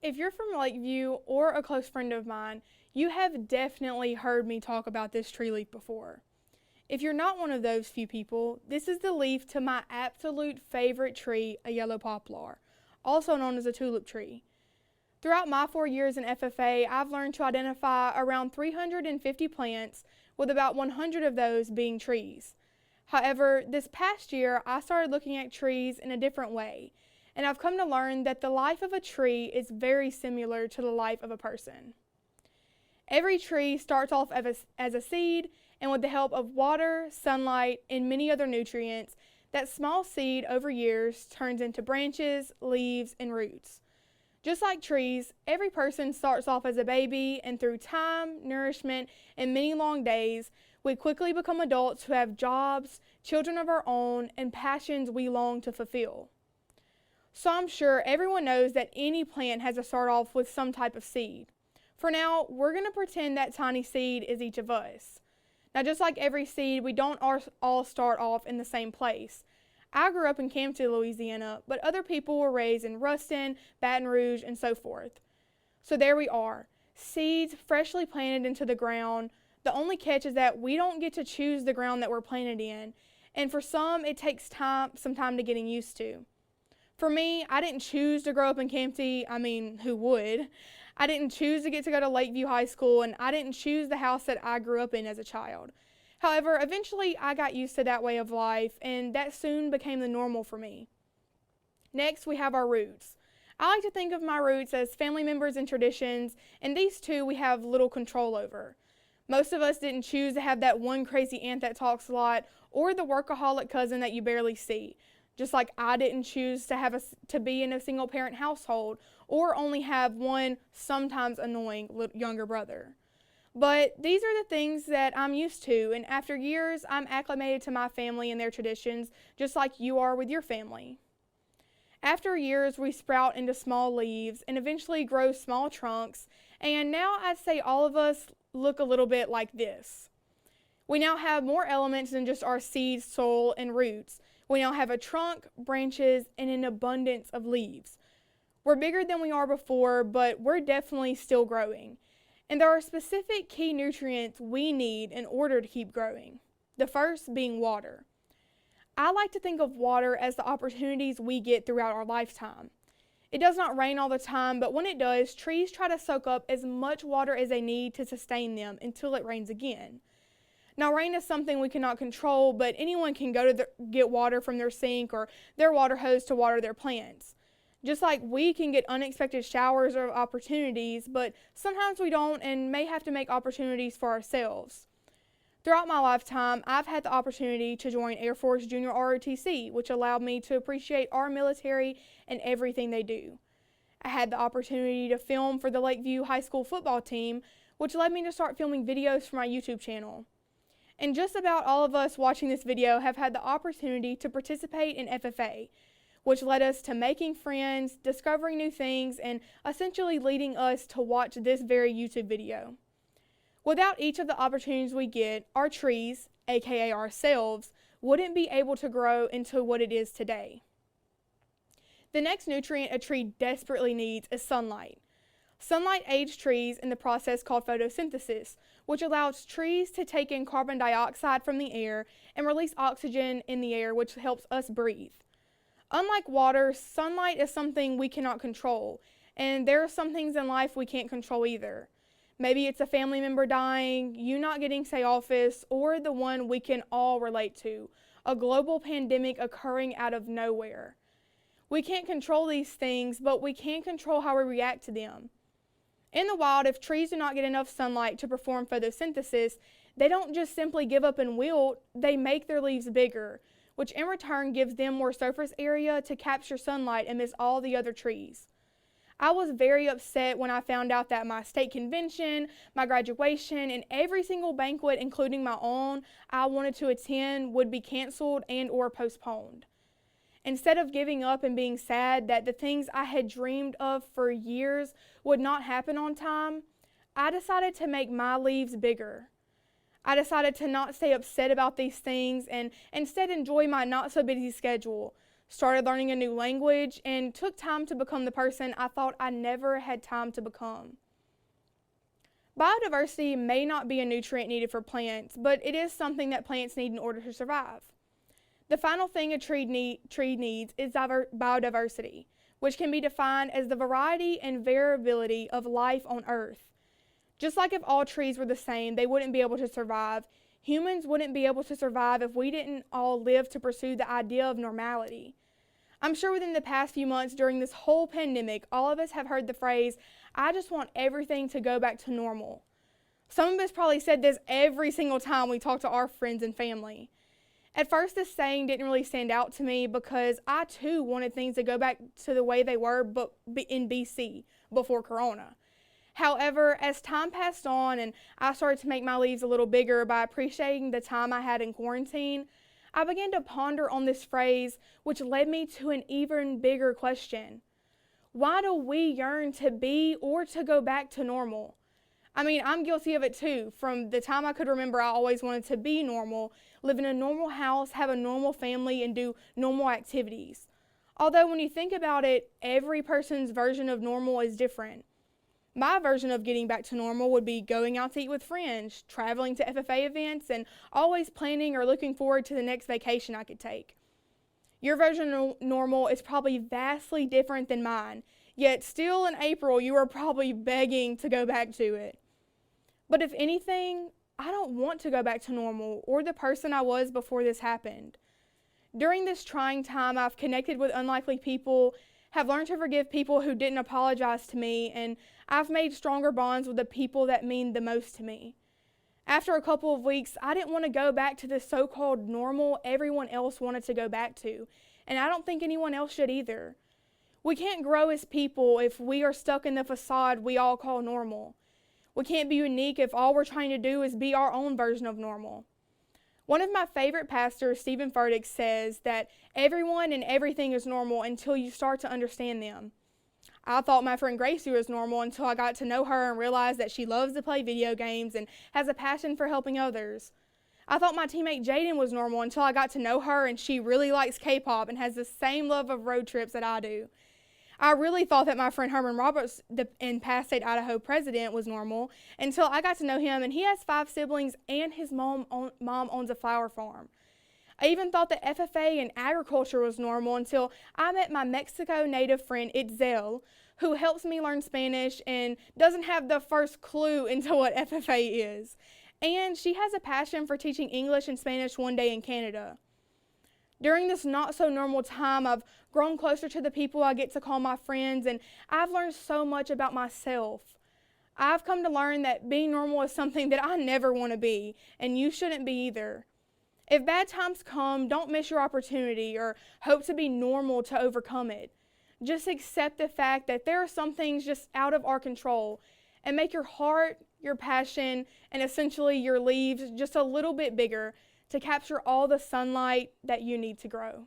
If you're from Lakeview or a close friend of mine, you have definitely heard me talk about this tree leaf before. If you're not one of those few people, this is the leaf to my absolute favorite tree, a yellow poplar, also known as a tulip tree. Throughout my 4 years in FFA, I've learned to identify around 350 plants, with about 100 of those being trees. However, this past year, I started looking at trees in a different way, and I've come to learn that the life of a tree is very similar to the life of a person. Every tree starts off as a seed, and with the help of water, sunlight, and many other nutrients, that small seed over years turns into branches, leaves, and roots. Just like trees, every person starts off as a baby, and through time, nourishment, and many long days, we quickly become adults who have jobs, children of our own, and passions we long to fulfill. So I'm sure everyone knows that any plant has to start off with some type of seed. For now, we're going to pretend that tiny seed is each of us. Now, just like every seed, we don't all start off in the same place. I grew up in Campton, Louisiana, but other people were raised in Ruston, Baton Rouge, and so forth. So there we are, seeds freshly planted into the ground. The only catch is that we don't get to choose the ground that we're planted in, and for some, it takes some time to getting used to. For me, I didn't choose to grow up in Campton. I mean, who would? I didn't choose to get to go to Lakeview High School, and I didn't choose the house that I grew up in as a child. However, eventually I got used to that way of life, and that soon became the normal for me. Next, we have our roots. I like to think of my roots as family members and traditions, and these two we have little control over. Most of us didn't choose to have that one crazy aunt that talks a lot, or the workaholic cousin that you barely see. Just like I didn't choose to be in a single parent household, or only have one sometimes annoying younger brother. But these are the things that I'm used to, and after years, I'm acclimated to my family and their traditions, just like you are with your family. After years, we sprout into small leaves and eventually grow small trunks, and now I'd say all of us look a little bit like this. We now have more elements than just our seeds, soil, and roots. We now have a trunk, branches, and an abundance of leaves. We're bigger than we are before, but we're definitely still growing. And there are specific key nutrients we need in order to keep growing. The first being water. I like to think of water as the opportunities we get throughout our lifetime. It does not rain all the time, but when it does, trees try to soak up as much water as they need to sustain them until it rains again. Now, rain is something we cannot control, but anyone can go to get water from their sink or their water hose to water their plants. Just like we can get unexpected showers or opportunities, but sometimes we don't and may have to make opportunities for ourselves. Throughout my lifetime, I've had the opportunity to join Air Force Junior ROTC, which allowed me to appreciate our military and everything they do. I had the opportunity to film for the Lakeview High School football team, which led me to start filming videos for my YouTube channel. And just about all of us watching this video have had the opportunity to participate in FFA, which led us to making friends, discovering new things, and essentially leading us to watch this very YouTube video. Without each of the opportunities we get, our trees, aka ourselves, wouldn't be able to grow into what it is today. The next nutrient a tree desperately needs is sunlight. Sunlight aids trees in the process called photosynthesis, which allows trees to take in carbon dioxide from the air and release oxygen in the air, which helps us breathe. Unlike water, sunlight is something we cannot control, and there are some things in life we can't control either. Maybe it's a family member dying, you not getting say office, or the one we can all relate to, a global pandemic occurring out of nowhere. We can't control these things, but we can control how we react to them. In the wild, if trees do not get enough sunlight to perform photosynthesis, they don't just simply give up and wilt, they make their leaves bigger, which in return gives them more surface area to capture sunlight amidst all the other trees. I was very upset when I found out that my state convention, my graduation, and every single banquet, including my own, I wanted to attend would be canceled and or postponed. Instead of giving up and being sad that the things I had dreamed of for years would not happen on time, I decided to make my leaves bigger. I decided to not stay upset about these things and instead enjoy my not so busy schedule. started learning a new language, and took time to become the person I thought I never had time to become. Biodiversity may not be a nutrient needed for plants, but it is something that plants need in order to survive. The final thing a tree needs is biodiversity, which can be defined as the variety and variability of life on Earth. Just like if all trees were the same, they wouldn't be able to survive. Humans wouldn't be able to survive if we didn't all live to pursue the idea of normality. I'm sure within the past few months during this whole pandemic, all of us have heard the phrase, "I just want everything to go back to normal." Some of us probably said this every single time we talk to our friends and family. At first, this saying didn't really stand out to me because I too wanted things to go back to the way they were in BC, before Corona. However, as time passed on and I started to make my leaves a little bigger by appreciating the time I had in quarantine, I began to ponder on this phrase, which led me to an even bigger question. Why do we yearn to be or to go back to normal? I mean, I'm guilty of it too. From the time I could remember, I always wanted to be normal, live in a normal house, have a normal family, and do normal activities. Although when you think about it, every person's version of normal is different. My version of getting back to normal would be going out to eat with friends, traveling to FFA events, and always planning or looking forward to the next vacation I could take. Your version of normal is probably vastly different than mine, yet still in April you are probably begging to go back to it. But if anything, I don't want to go back to normal or the person I was before this happened. During this trying time, I've connected with unlikely people, have learned to forgive people who didn't apologize to me, and I've made stronger bonds with the people that mean the most to me. After a couple of weeks, I didn't want to go back to the so-called normal everyone else wanted to go back to, and I don't think anyone else should either. We can't grow as people if we are stuck in the facade we all call normal. We can't be unique if all we're trying to do is be our own version of normal. One of my favorite pastors, Stephen Furtick, says that everyone and everything is normal until you start to understand them. I thought my friend Gracie was normal until I got to know her and realized that she loves to play video games and has a passion for helping others. I thought my teammate Jaden was normal until I got to know her and she really likes K-pop and has the same love of road trips that I do. I really thought that my friend Herman Roberts, the past State Idaho president, was normal until I got to know him, and he has 5 siblings and his mom owns a flower farm. I even thought that FFA and agriculture was normal until I met my Mexico native friend Itzel, who helps me learn Spanish and doesn't have the first clue into what FFA is. And she has a passion for teaching English and Spanish one day in Canada. During this not so normal time, I've grown closer to the people I get to call my friends, and I've learned so much about myself. I've come to learn that being normal is something that I never want to be, and you shouldn't be either. If bad times come, don't miss your opportunity or hope to be normal to overcome it. Just accept the fact that there are some things just out of our control, and make your heart, your passion, and essentially your leaves just a little bit bigger to capture all the sunlight that you need to grow.